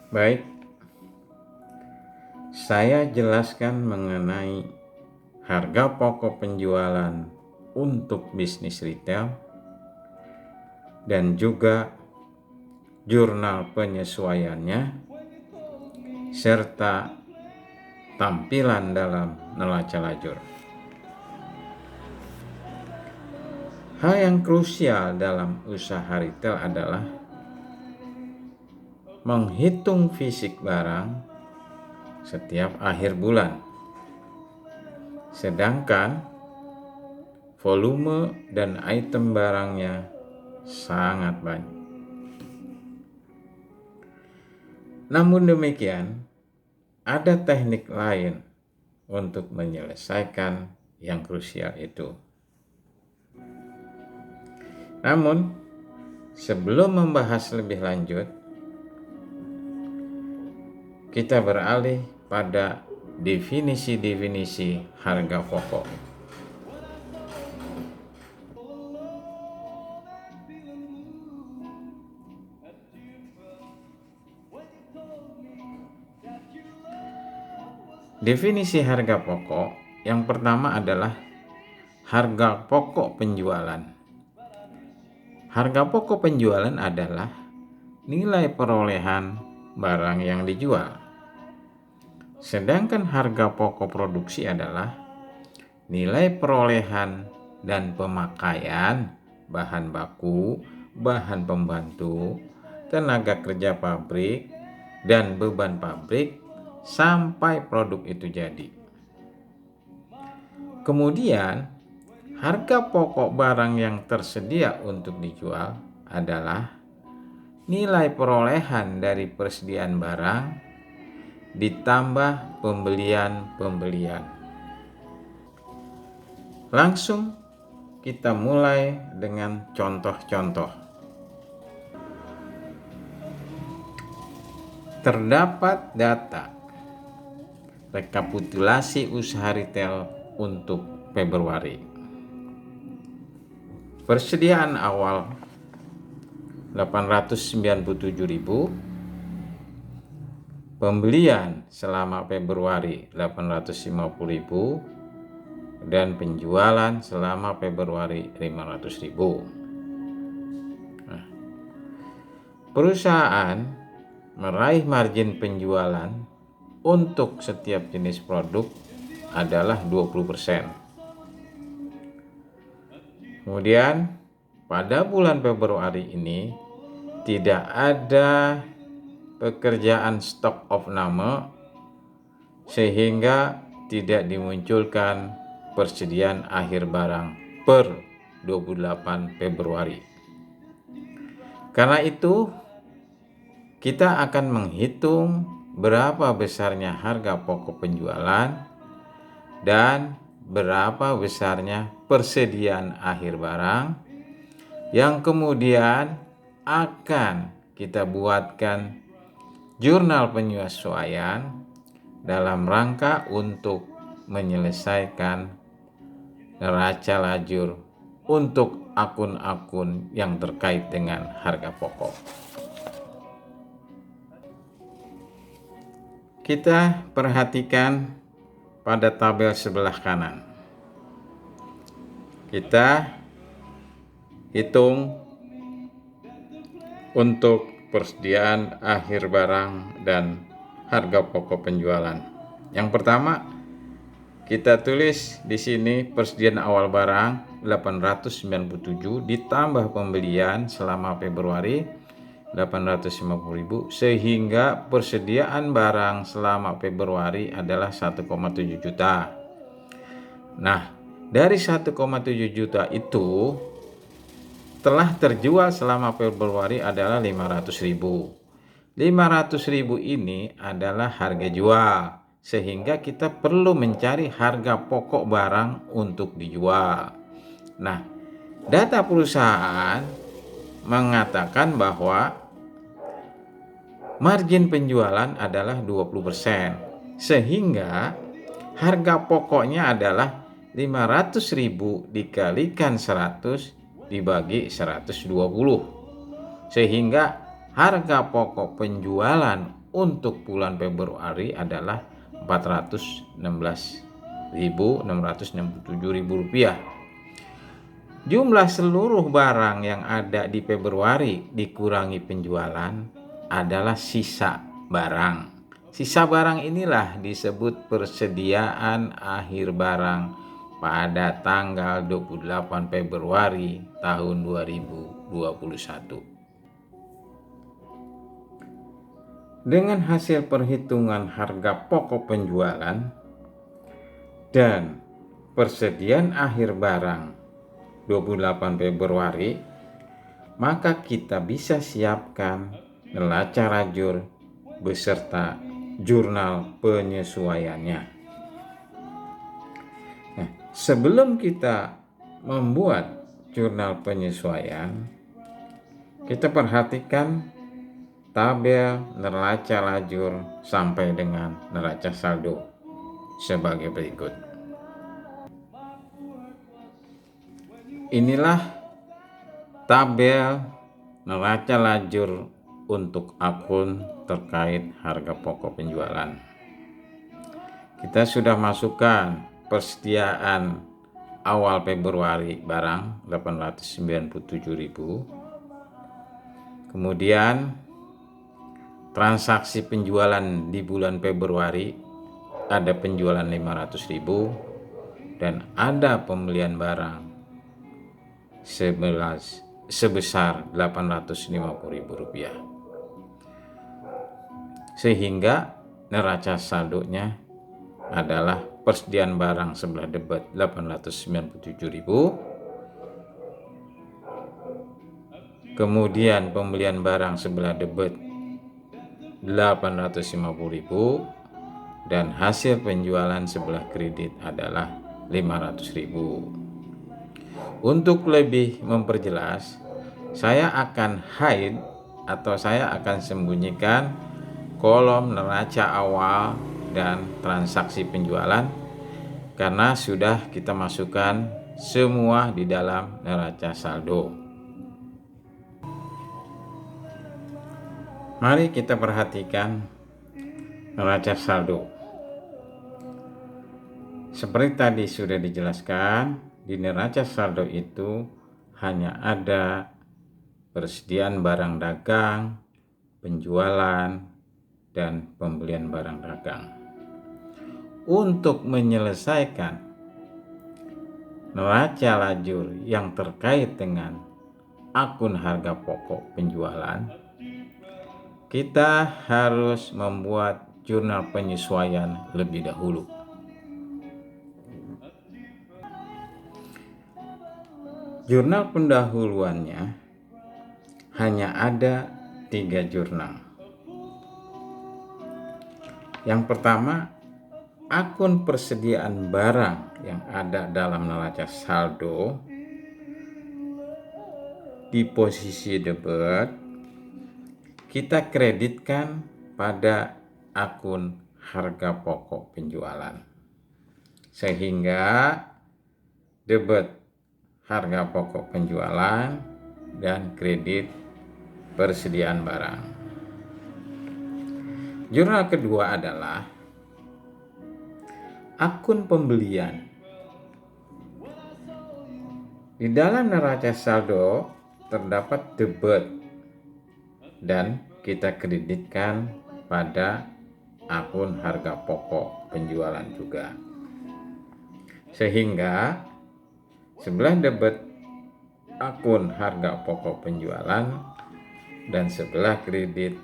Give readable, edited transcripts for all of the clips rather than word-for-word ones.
Baik, saya jelaskan mengenai harga pokok penjualan untuk bisnis retail dan juga jurnal penyesuaiannya serta tampilan dalam neraca lajur. Hal yang krusial dalam usaha retail adalah menghitung fisik barang setiap akhir bulan. Sedangkan volume dan item barangnya sangat banyak. Namun demikian, ada teknik lain untuk menyelesaikan yang krusial itu. Namun, sebelum membahas lebih lanjut, kita beralih pada definisi-definisi harga pokok. Definisi harga pokok yang pertama adalah harga pokok penjualan. Harga pokok penjualan adalah nilai perolehan barang yang dijual. Sedangkan harga pokok produksi adalah nilai perolehan dan pemakaian bahan baku, bahan pembantu, tenaga kerja pabrik, dan beban pabrik sampai produk itu jadi. Kemudian, harga pokok barang yang tersedia untuk dijual adalah nilai perolehan dari persediaan barang ditambah pembelian. Langsung kita mulai dengan contoh-contoh. Terdapat data rekapitulasi usaha retail untuk Februari. Persediaan awal 897.000, pembelian selama Februari 850.000, dan penjualan selama Februari 500.000. Perusahaan meraih margin penjualan untuk setiap jenis produk adalah 20%. Kemudian pada bulan Februari ini tidak ada pekerjaan stock of number sehingga tidak dimunculkan persediaan akhir barang per 28 Februari. Karena itu kita akan menghitung berapa besarnya harga pokok penjualan dan berapa besarnya persediaan akhir barang yang kemudian akan kita buatkan jurnal penyesuaian dalam rangka untuk menyelesaikan neraca lajur untuk akun-akun yang terkait dengan harga pokok. Kita perhatikan pada tabel sebelah kanan. Kita hitung untuk persediaan akhir barang dan harga pokok penjualan. Yang pertama, kita tulis di sini persediaan awal barang 897 ditambah pembelian selama Februari 850.000 sehingga persediaan barang selama Februari adalah 1,7 juta. Nah, dari 1,7 juta itu telah terjual selama Februari adalah 500.000. 500.000 ini adalah harga jual, sehingga kita perlu mencari harga pokok barang untuk dijual. Nah, data perusahaan mengatakan bahwa margin penjualan adalah 20%, sehingga harga pokoknya adalah 500.000 dikalikan 100 dibagi 120, sehingga harga pokok penjualan untuk bulan Februari adalah Rp416.667.000. Jumlah seluruh barang yang ada di Februari dikurangi penjualan adalah sisa barang. Sisa barang inilah disebut persediaan akhir barang pada tanggal 28 Februari tahun 2021. Dengan hasil perhitungan harga pokok penjualan dan persediaan akhir barang 28 Februari, maka kita bisa siapkan neraca lajur beserta jurnal penyesuaiannya. Nah, sebelum kita membuat jurnal penyesuaian, kita perhatikan tabel neraca lajur sampai dengan neraca saldo sebagai berikut. Inilah tabel neraca lajur untuk akun terkait harga pokok penjualan. Kita sudah masukkan persediaan awal Februari barang 897.000. Kemudian transaksi penjualan di bulan Februari ada penjualan 500.000 dan ada pembelian barang sebesar Rp850.000, sehingga neraca saldonya adalah persediaan barang sebelah debit 897.000, kemudian pembelian barang sebelah debit 850.000, dan hasil penjualan sebelah kredit adalah 500.000. Untuk lebih memperjelas, saya akan hide atau saya akan sembunyikan kolom neraca awal dan transaksi penjualan karena sudah kita masukkan semua di dalam neraca saldo. Mari kita perhatikan neraca saldo. Seperti tadi sudah dijelaskan, di neraca saldo itu hanya ada persediaan barang dagang, penjualan, dan pembelian barang dagang. Untuk menyelesaikan neraca lajur yang terkait dengan akun harga pokok penjualan, kita harus membuat jurnal penyesuaian lebih dahulu. Jurnal pendahuluannya hanya ada 3 jurnal. Yang pertama, akun persediaan barang yang ada dalam neraca saldo di posisi debit kita kreditkan pada akun harga pokok penjualan, sehingga debit harga pokok penjualan dan kredit persediaan barang. Jurnal kedua adalah akun pembelian. Di dalam neraca saldo terdapat debit dan kita kreditkan pada akun harga pokok penjualan juga, sehingga sebelah debit akun harga pokok penjualan dan sebelah kredit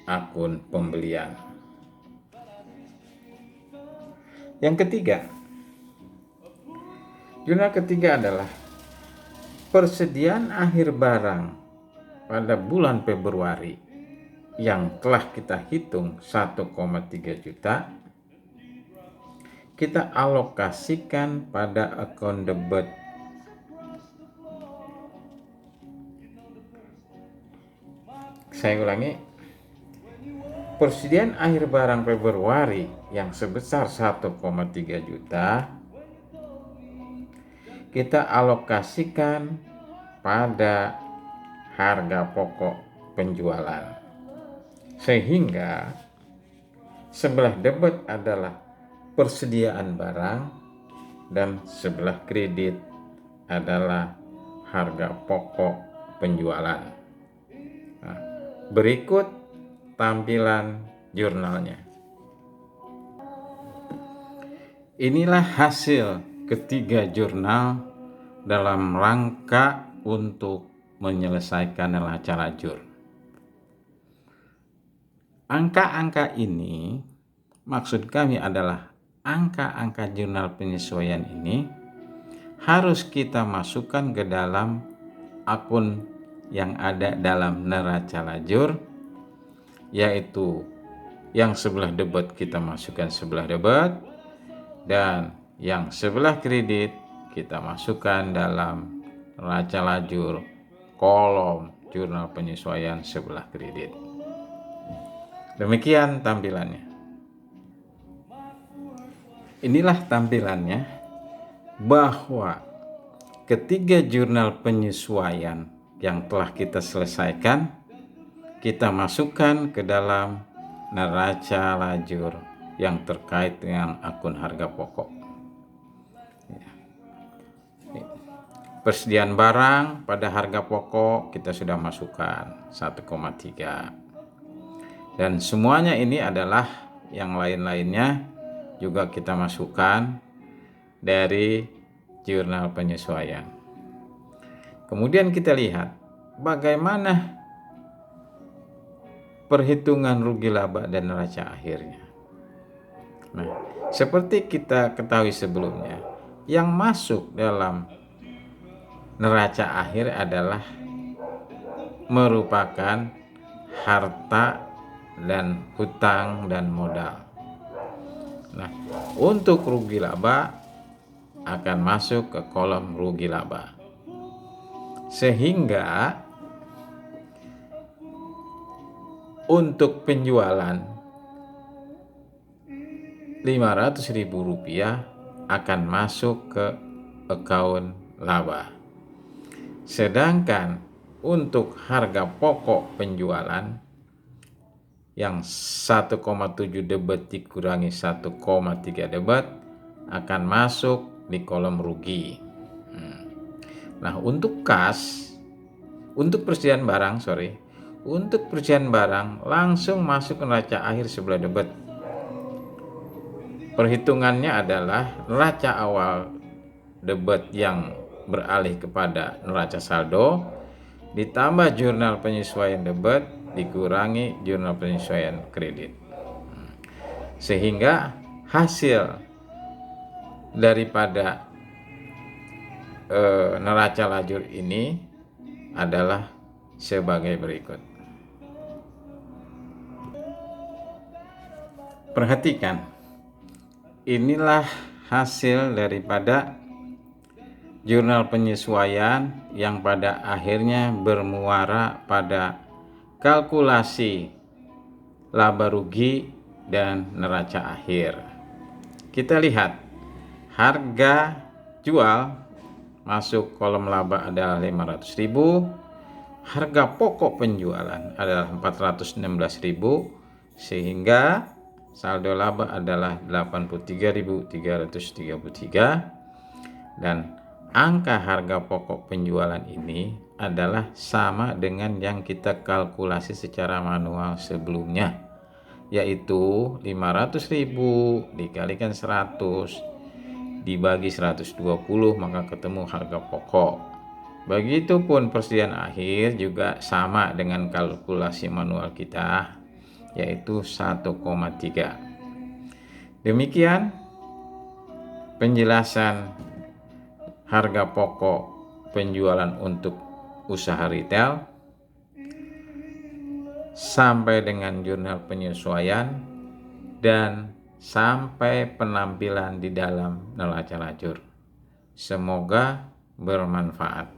akun pembelian. Yang ketiga, jurnal ketiga adalah persediaan akhir barang pada bulan Februari yang telah kita hitung 1,3 juta, kita alokasikan pada akun debit. Saya ulangi, persediaan akhir barang Februari yang sebesar 1,3 juta kita alokasikan pada harga pokok penjualan Sehingga sebelah debit adalah persediaan barang dan sebelah kredit adalah harga pokok penjualan. Nah, berikut tampilan jurnalnya. Inilah hasil ketiga jurnal dalam rangka untuk menyelesaikan neraca lajur. Angka-angka ini maksud kami adalah angka-angka jurnal penyesuaian ini harus kita masukkan ke dalam akun yang ada dalam neraca lajur, yaitu yang sebelah debit kita masukkan sebelah debit dan yang sebelah kredit kita masukkan dalam neraca lajur kolom jurnal penyesuaian sebelah kredit. Demikian tampilannya. Inilah tampilannya bahwa ketiga jurnal penyesuaian yang telah kita selesaikan kita masukkan ke dalam neraca lajur yang terkait dengan akun harga pokok. Persediaan barang pada harga pokok kita sudah masukkan 1,3. Dan semuanya ini adalah yang lain-lainnya juga kita masukkan dari jurnal penyesuaian. Kemudian kita lihat bagaimana perhitungan rugi laba dan neraca akhirnya. Nah, seperti kita ketahui sebelumnya, yang masuk dalam neraca akhir adalah merupakan harta dan hutang dan modal. Nah, untuk rugi laba akan masuk ke kolom rugi laba. Sehingga untuk penjualan Rp500.000 akan masuk ke akun laba. Sedangkan untuk harga pokok penjualan yang 1,7 debit dikurangi 1,3 debit akan masuk di kolom rugi. Nah, untuk kas, untuk persediaan barang langsung masuk ke neraca akhir sebelah debit. Perhitungannya adalah neraca awal debit yang beralih kepada neraca saldo ditambah jurnal penyesuaian debit dikurangi jurnal penyesuaian kredit, sehingga hasil daripada neraca lajur ini adalah sebagai berikut. Perhatikan, inilah hasil daripada jurnal penyesuaian yang pada akhirnya bermuara pada kalkulasi laba rugi dan neraca akhir. Kita lihat harga jual masuk kolom laba adalah Rp500.000, harga pokok penjualan adalah Rp416.000, sehingga saldo laba adalah Rp83.333 dan angka harga pokok penjualan ini adalah sama dengan yang kita kalkulasi secara manual sebelumnya, yaitu 500.000 dikalikan 100 dibagi 120 maka ketemu harga pokok. Begitupun persediaan akhir juga sama dengan kalkulasi manual kita, yaitu 1,3. Demikian penjelasan harga pokok penjualan untuk usaha retail sampai dengan jurnal penyesuaian dan sampai penampilan di dalam neraca lajur. Semoga bermanfaat.